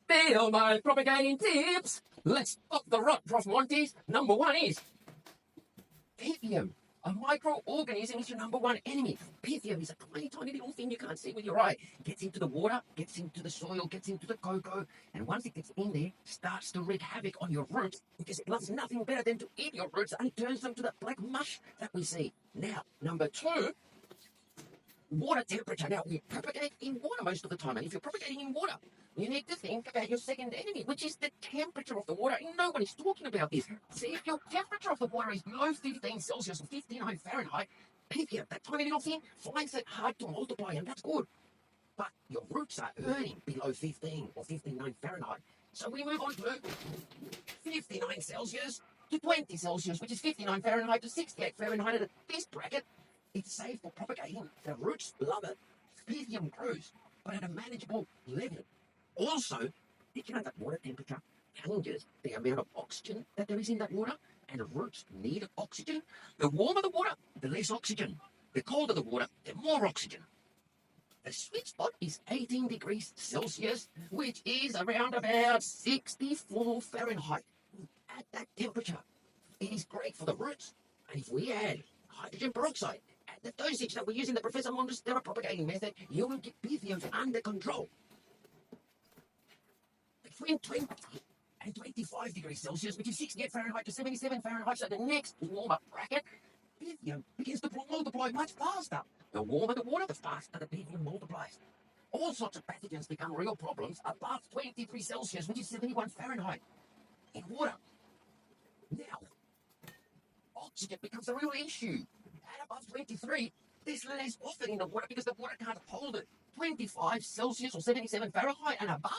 Feel my propagating tips. Let's stop the rot, Prof. Monties. Number one is Pythium. A microorganism is your number one enemy. Pythium is a tiny, tiny little thing you can't see with your eye. Gets into the water, gets into the soil, gets into the cocoa, and once it gets in there, starts to wreak havoc on your roots because it loves nothing better than to eat your roots and turns them to the black mush that we see. Now, number two, water temperature. Now, we propagate in water most of the time, and if you're propagating in water, you need to think about your second enemy, which is the temperature of the water. And no one is talking about this. See, if your temperature of the water is below 15 Celsius or 59 Fahrenheit, Pythium, that tiny little thing, finds it hard to multiply, and that's good. But your roots are earning below 15 or 59 Fahrenheit. So we move on to 59 Celsius to 20 Celsius, which is 59 Fahrenheit to 68 Fahrenheit. And at this bracket, it's safe for propagating. The roots love it. Pythium grows, but at a manageable level. Also, did you know that water temperature changes the amount of oxygen that there is in that water? And the roots need oxygen. The warmer the water, the less oxygen. The colder the water, the more oxygen. The sweet spot is 18 degrees Celsius, which is around about 64 Fahrenheit. At that temperature, it is great for the roots. And if we add hydrogen peroxide at the dosage that we use in the Professor Monstera propagating method, you will get Pythium under control. Between 20 and 25 degrees Celsius, which is 68 Fahrenheit to 77 Fahrenheit, so the next warmer bracket, Pythium begins to multiply much faster. The warmer the water, the faster the Pythium multiplies. All sorts of pathogens become real problems above 23 Celsius, which is 71 Fahrenheit, in water. Now, oxygen becomes a real issue. At above 23, there's less often in the water because the water can't hold it. 25 Celsius or 77 Fahrenheit and above,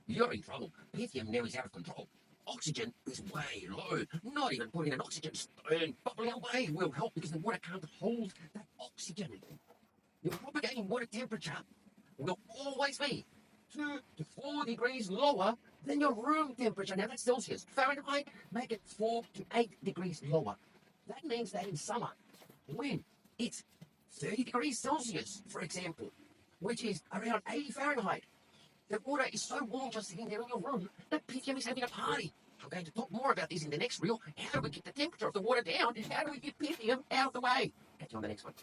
you're in trouble. Pythium now is out of control. Oxygen is way low. Not even putting an oxygen stone bubbling away will help because the water can't hold that oxygen. Your propagating water temperature will always be 2 to 4 degrees lower than your room temperature. Now that's Celsius. Fahrenheit, make it 4 to 8 degrees lower. That means that in summer, when it's 30 degrees Celsius, for example, which is around 80 Fahrenheit, the water is so warm just sitting there in your room that Pythium is having a party. I'm going to talk more about this in the next reel. How do we keep the temperature of the water down? And how do we get Pythium out of the way? Catch you on the next one.